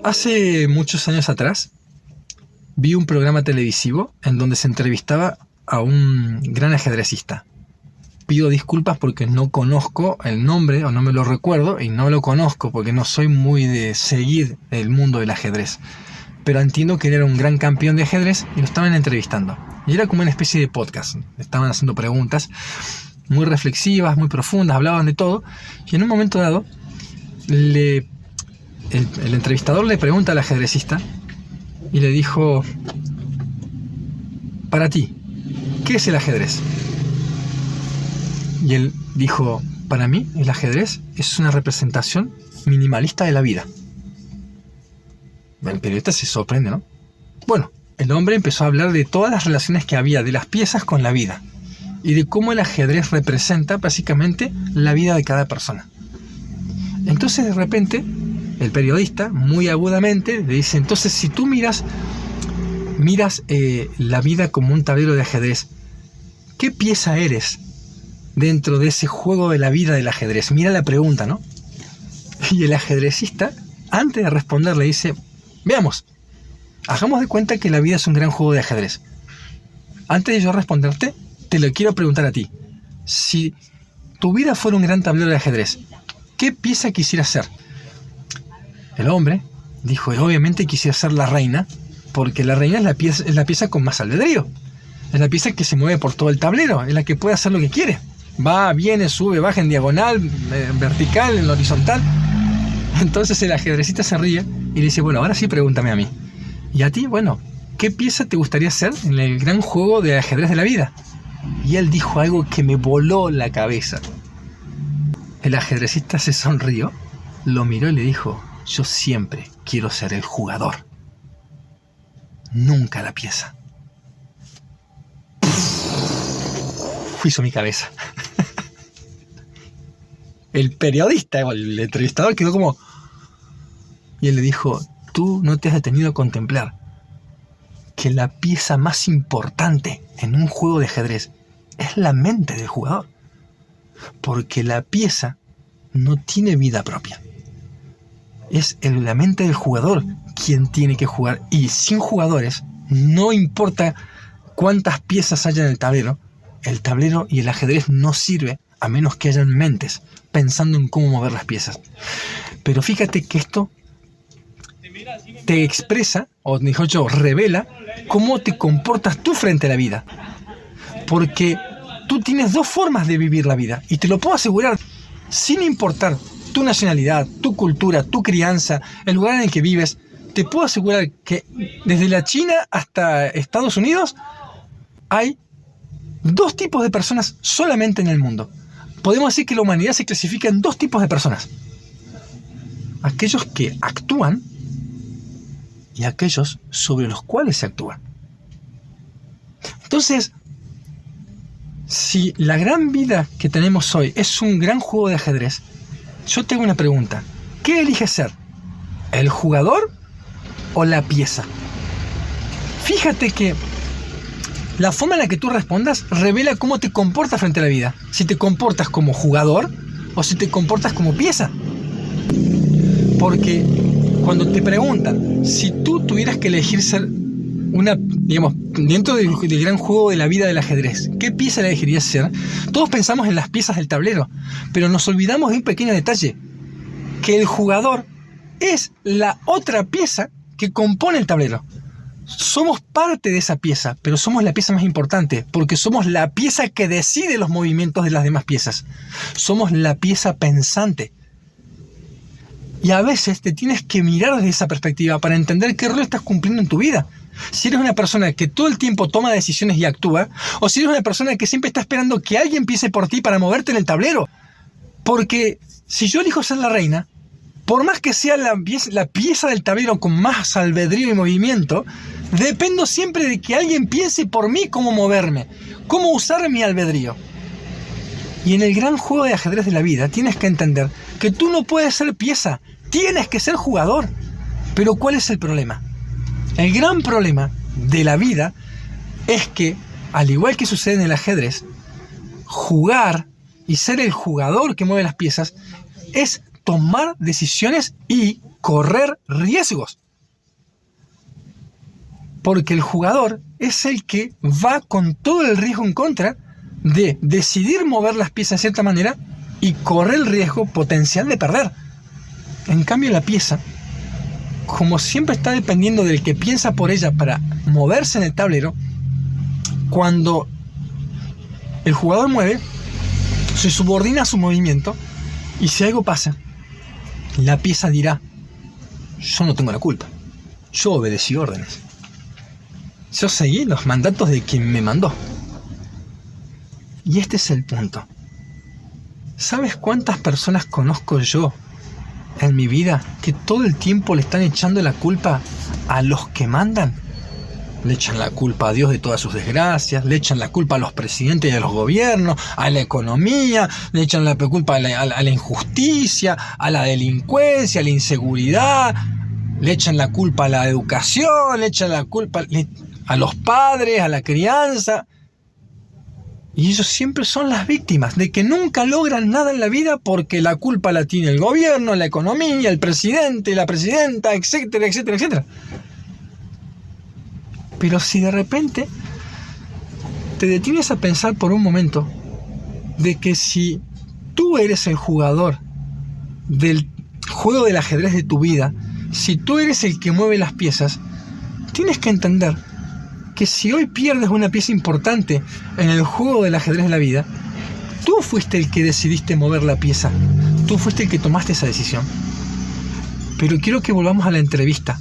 Hace muchos años atrás vi un programa televisivo en donde se entrevistaba a un gran ajedrecista. Pido disculpas porque no conozco el nombre o no me lo recuerdo, y no lo conozco porque no soy muy de seguir el mundo del ajedrez. Pero entiendo que él era un gran campeón de ajedrez y lo estaban entrevistando. Y era como una especie de podcast. Estaban haciendo preguntas muy reflexivas, muy profundas, hablaban de todo. Y en un momento dado, el entrevistador le pregunta al ajedrecista y le dijo: para ti, ¿qué es el ajedrez? Y él dijo: para mí el ajedrez es una representación minimalista de la vida. El periodista se sorprende, ¿no? Bueno, el hombre empezó a hablar de todas las relaciones que había de las piezas con la vida y de cómo el ajedrez representa básicamente la vida de cada persona. Entonces de repente el periodista muy agudamente le dice: entonces si tú miras la vida como un tablero de ajedrez, ¿qué pieza eres dentro de ese juego de la vida del ajedrez? Mira la pregunta, ¿no? Y el ajedrecista, antes de responder, le dice: veamos, hagamos de cuenta que la vida es un gran juego de ajedrez. Antes de yo responderte, te lo quiero preguntar a ti. Si tu vida fuera un gran tablero de ajedrez, ¿qué pieza quisieras ser? El hombre dijo: obviamente quisiera ser la reina, porque la reina es la pieza con más albedrío. Es la pieza que se mueve por todo el tablero, es la que puede hacer lo que quiere. Va, viene, sube, baja en diagonal, en vertical, en horizontal. Entonces el ajedrecista se ríe y le dice: bueno, ahora sí pregúntame a mí. ¿Y a ti? Bueno, ¿qué pieza te gustaría ser en el gran juego de ajedrez de la vida? Y él dijo algo que me voló la cabeza. El ajedrecista se sonrió, lo miró y le dijo: yo siempre quiero ser el jugador, nunca la pieza. Hizo mi cabeza. El periodista o el entrevistador quedó como... Y él le dijo: tú no te has detenido a contemplar que la pieza más importante en un juego de ajedrez es la mente del jugador, porque la pieza no tiene vida propia. Es la mente del jugador quien tiene que jugar, y sin jugadores, no importa cuántas piezas haya en el tablero y el ajedrez no sirve a menos que hayan mentes pensando en cómo mover las piezas. Pero fíjate que esto te expresa, o mejor dicho, revela cómo te comportas tú frente a la vida. Porque tú tienes dos formas de vivir la vida, y te lo puedo asegurar, sin importar tu nacionalidad, tu cultura, tu crianza, el lugar en el que vives, te puedo asegurar que desde la China hasta Estados Unidos hay dos tipos de personas solamente en el mundo. Podemos decir que la humanidad se clasifica en dos tipos de personas: aquellos que actúan y aquellos sobre los cuales se actúa. Entonces, si la gran vida que tenemos hoy es un gran juego de ajedrez, yo tengo una pregunta: ¿qué eliges ser? ¿El jugador o la pieza? Fíjate que la forma en la que tú respondas revela cómo te comportas frente a la vida. Si te comportas como jugador o si te comportas como pieza. Porque cuando te preguntan si tú tuvieras que elegir ser dentro del gran juego de la vida del ajedrez, ¿qué pieza elegirías ser? Todos pensamos en las piezas del tablero, pero nos olvidamos de un pequeño detalle: que el jugador es la otra pieza que compone el tablero. Somos parte de esa pieza, pero somos la pieza más importante, porque somos la pieza que decide los movimientos de las demás piezas. Somos la pieza pensante. Y a veces te tienes que mirar desde esa perspectiva para entender qué rol estás cumpliendo en tu vida. Si eres una persona que todo el tiempo toma decisiones y actúa, o si eres una persona que siempre está esperando que alguien piense por ti para moverte en el tablero. Porque si yo elijo ser la reina, por más que sea la pieza del tablero con más albedrío y movimiento, dependo siempre de que alguien piense por mí cómo moverme, cómo usar mi albedrío. Y en el gran juego de ajedrez de la vida tienes que entender que tú no puedes ser pieza, tienes que ser jugador. Pero ¿cuál es el problema? El gran problema de la vida es que, al igual que sucede en el ajedrez, jugar y ser el jugador que mueve las piezas es tomar decisiones y correr riesgos. Porque el jugador es el que va con todo el riesgo en contra de decidir mover las piezas de cierta manera y correr el riesgo potencial de perder. En cambio, la pieza, como siempre está dependiendo del que piensa por ella para moverse en el tablero, cuando el jugador mueve, se subordina a su movimiento, y si algo pasa, la pieza dirá: yo no tengo la culpa, yo obedecí órdenes, yo seguí los mandatos de quien me mandó. Y este es el punto. ¿Sabes cuántas personas conozco yo en mi vida que todo el tiempo le están echando la culpa a los que mandan? Le echan la culpa a Dios de todas sus desgracias, le echan la culpa a los presidentes y a los gobiernos, a la economía, le echan la culpa a la injusticia, a la delincuencia, a la inseguridad, le echan la culpa a la educación, le echan la culpa a los padres, a la crianza. Y ellos siempre son las víctimas de que nunca logran nada en la vida porque la culpa la tiene el gobierno, la economía, el presidente, la presidenta, etcétera, etcétera, etcétera. Pero si de repente te detienes a pensar por un momento de que si tú eres el jugador del juego del ajedrez de tu vida, si tú eres el que mueve las piezas, tienes que entender que si hoy pierdes una pieza importante en el juego del ajedrez de la vida, tú fuiste el que decidiste mover la pieza, tú fuiste el que tomaste esa decisión. Pero quiero que volvamos a la entrevista.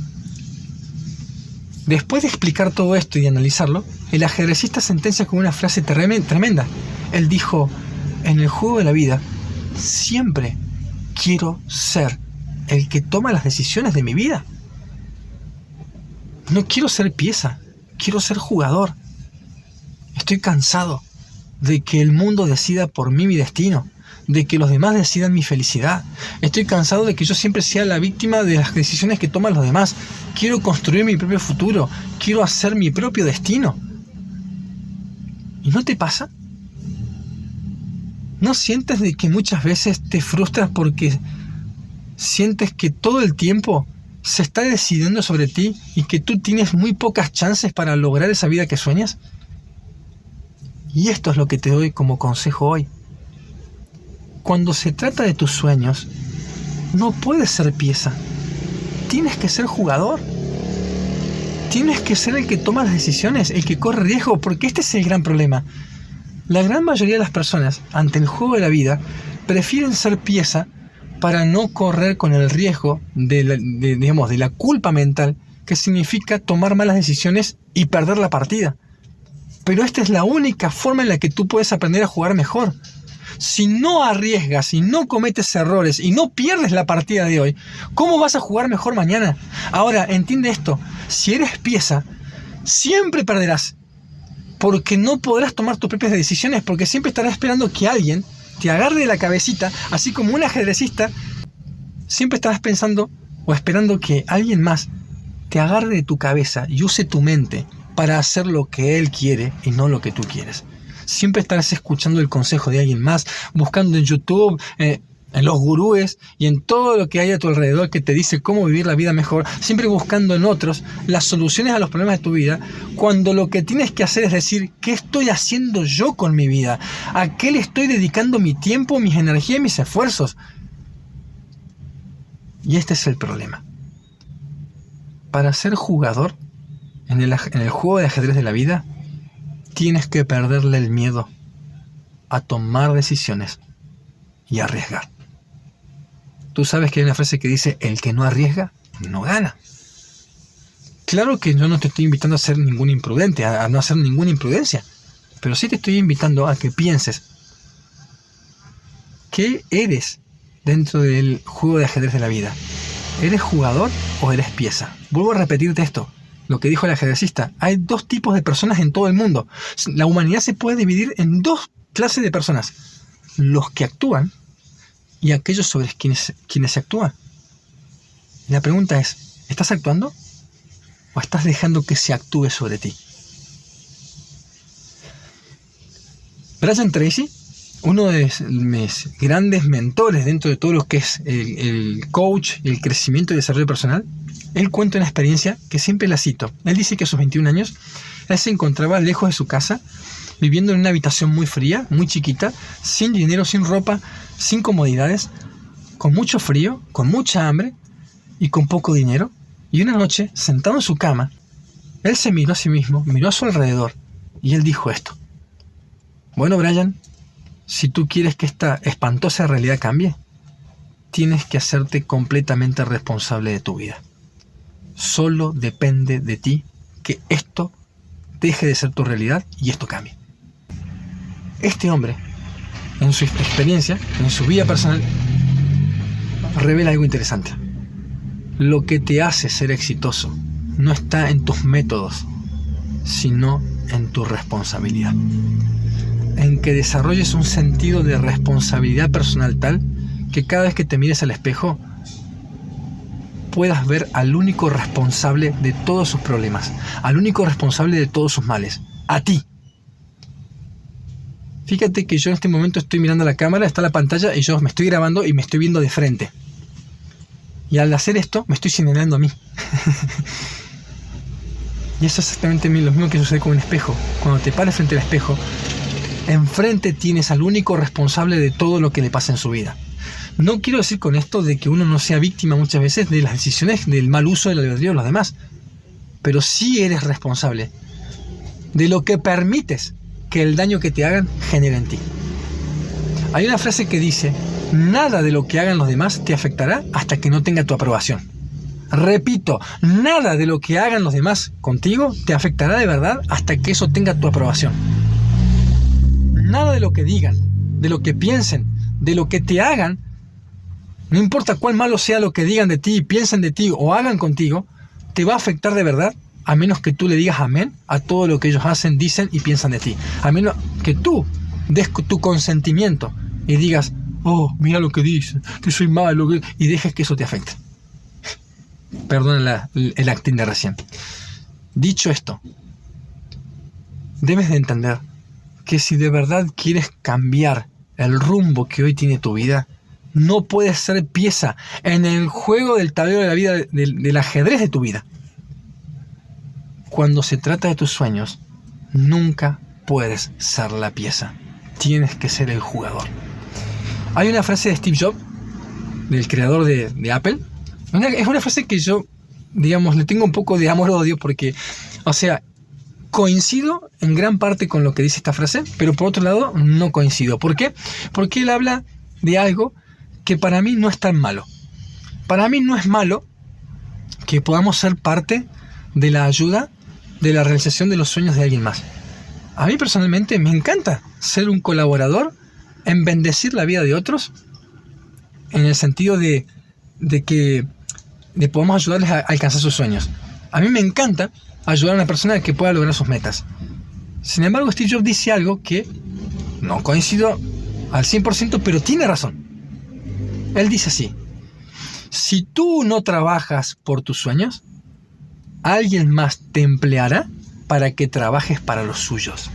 Después de explicar todo esto y analizarlo, el ajedrecista sentencia con una frase tremenda. Él dijo: en el juego de la vida, siempre quiero ser el que toma las decisiones de mi vida. No quiero ser pieza, quiero ser jugador. Estoy cansado de que el mundo decida por mí mi destino, de que los demás decidan mi felicidad. Estoy cansado de que yo siempre sea la víctima de las decisiones que toman los demás. Quiero construir mi propio futuro, quiero hacer mi propio destino. ¿Y no te pasa? ¿No sientes de que muchas veces te frustras porque sientes que todo el tiempo se está decidiendo sobre ti y que tú tienes muy pocas chances para lograr esa vida que sueñas? Y esto es lo que te doy como consejo hoy. Cuando se trata de tus sueños, no puedes ser pieza. Tienes que ser jugador. Tienes que ser el que toma las decisiones, el que corre riesgo, porque este es el gran problema. La gran mayoría de las personas, ante el juego de la vida, prefieren ser pieza para no correr con el riesgo de la culpa mental que significa tomar malas decisiones y perder la partida. Pero esta es la única forma en la que tú puedes aprender a jugar mejor. Si no arriesgas, si no cometes errores y no pierdes la partida de hoy, ¿cómo vas a jugar mejor mañana? Ahora, entiende esto. Si eres pieza, siempre perderás. Porque no podrás tomar tus propias decisiones, porque siempre estarás esperando que alguien te agarre de la cabecita, así como un ajedrecista, siempre estarás pensando o esperando que alguien más te agarre de tu cabeza y use tu mente para hacer lo que él quiere y no lo que tú quieres. Siempre estarás escuchando el consejo de alguien más, buscando en YouTube, en los gurúes y en todo lo que hay a tu alrededor que te dice cómo vivir la vida mejor, siempre buscando en otros las soluciones a los problemas de tu vida, cuando lo que tienes que hacer es decir: ¿qué estoy haciendo yo con mi vida? ¿A qué le estoy dedicando mi tiempo, mis energías y mis esfuerzos? Y este es el problema. Para ser jugador en el juego de ajedrez de la vida, tienes que perderle el miedo a tomar decisiones y arriesgar. Tú sabes que hay una frase que dice: el que no arriesga, no gana. Claro que yo no te estoy invitando a ser ningún imprudente, a no hacer ninguna imprudencia, pero sí te estoy invitando a que pienses ¿qué eres dentro del juego de ajedrez de la vida? ¿Eres jugador o eres pieza? Vuelvo a repetirte esto, lo que dijo el ajedrecista. Hay dos tipos de personas en todo el mundo. La humanidad se puede dividir en dos clases de personas: los que actúan y aquellos sobre quienes se actúan. La pregunta es: ¿estás actuando o estás dejando que se actúe sobre ti? Brian Tracy uno de mis grandes mentores dentro de todo lo que es el coach, el crecimiento y desarrollo personal, él cuenta una experiencia que siempre la cito. Él dice que a sus 21 años, él se encontraba lejos de su casa, viviendo en una habitación muy fría, muy chiquita, sin dinero, sin ropa, sin comodidades, con mucho frío, con mucha hambre y con poco dinero. Y una noche, sentado en su cama, él se miró a sí mismo, miró a su alrededor y él dijo esto: bueno, Brian, si tú quieres que esta espantosa realidad cambie, tienes que hacerte completamente responsable de tu vida. Solo depende de ti que esto deje de ser tu realidad y esto cambie. Este hombre, en su experiencia, en su vida personal, revela algo interesante. Lo que te hace ser exitoso no está en tus métodos, sino en tu responsabilidad. En que desarrolles un sentido de responsabilidad personal tal que cada vez que te mires al espejo puedas ver al único responsable de todos sus problemas, al único responsable de todos sus males, a ti. Fíjate que yo en este momento estoy mirando la cámara, está la pantalla y yo me estoy grabando y me estoy viendo de frente. Y al hacer esto me estoy señalando a mí. Y eso es exactamente lo mismo que sucede con un espejo. Cuando te paras frente al espejo, enfrente tienes al único responsable de todo lo que le pasa en su vida. No quiero decir con esto de que uno no sea víctima muchas veces de las decisiones, del mal uso del albedrío de los demás, pero sí eres responsable de lo que permites que el daño que te hagan genere en ti. Hay una frase que dice: nada de lo que hagan los demás te afectará hasta que no tenga tu aprobación. Repito, nada de lo que hagan los demás contigo te afectará de verdad hasta que eso tenga tu aprobación. Nada de lo que digan, de lo que piensen, de lo que te hagan, no importa cuán malo sea lo que digan de ti, piensen de ti o hagan contigo, te va a afectar de verdad, a menos que tú le digas amén a todo lo que ellos hacen, dicen y piensan de ti. A menos que tú des tu consentimiento y digas: oh, mira lo que dicen, que soy malo, y dejes que eso te afecte. Perdón el acting de recién. Dicho esto, debes de entender que si de verdad quieres cambiar el rumbo que hoy tiene tu vida, no puedes ser pieza en el juego del tablero de la vida, del ajedrez de tu vida. Cuando se trata de tus sueños, nunca puedes ser la pieza. Tienes que ser el jugador. Hay una frase de Steve Jobs, del creador de Apple. Es una frase que yo, digamos, le tengo un poco de amor-odio porque, o sea, coincido en gran parte con lo que dice esta frase, pero por otro lado no coincido. ¿Por qué? Porque él habla de algo que para mí no es tan malo. Para mí no es malo que podamos ser parte de la ayuda, de la realización de los sueños de alguien más. A mí personalmente me encanta ser un colaborador en bendecir la vida de otros, en el sentido de que podamos ayudarles a alcanzar sus sueños. A mí me encanta ayudar a una persona a que pueda lograr sus metas. Sin embargo, Steve Jobs dice algo que no coincido al 100%, pero tiene razón. Él dice así: si tú no trabajas por tus sueños, alguien más te empleará para que trabajes para los suyos.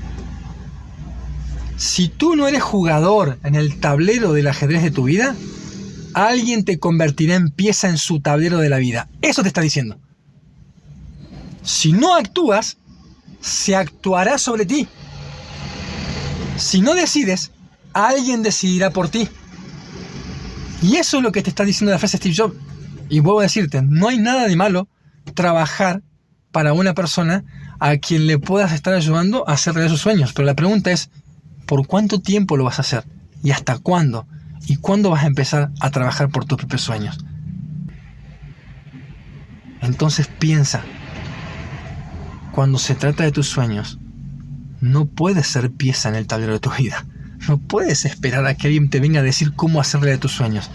Si tú no eres jugador en el tablero del ajedrez de tu vida, alguien te convertirá en pieza en su tablero de la vida. Eso te está diciendo. Si no actúas, se actuará sobre ti. Si no decides, alguien decidirá por ti. Y eso es lo que te está diciendo la frase Steve Jobs. Y vuelvo a decirte, no hay nada de malo trabajar para una persona a quien le puedas estar ayudando a hacer realidad sus sueños. Pero la pregunta es, ¿por cuánto tiempo lo vas a hacer? ¿Y hasta cuándo? ¿Y cuándo vas a empezar a trabajar por tus propios sueños? Entonces piensa, cuando se trata de tus sueños, no puedes ser pieza en el tablero de tu vida. No puedes esperar a que alguien te venga a decir cómo hacerle de tus sueños.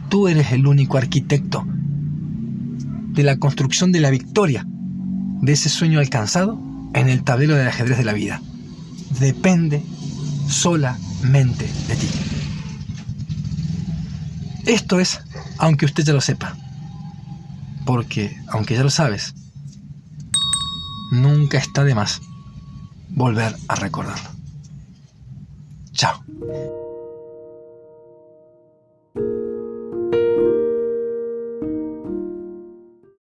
Tú eres el único arquitecto de la construcción de la victoria de ese sueño alcanzado en el tablero del ajedrez de la vida. Depende solamente de ti. Esto es, aunque usted ya lo sepa, porque aunque ya lo sabes, nunca está de más volver a recordarlo. Chao.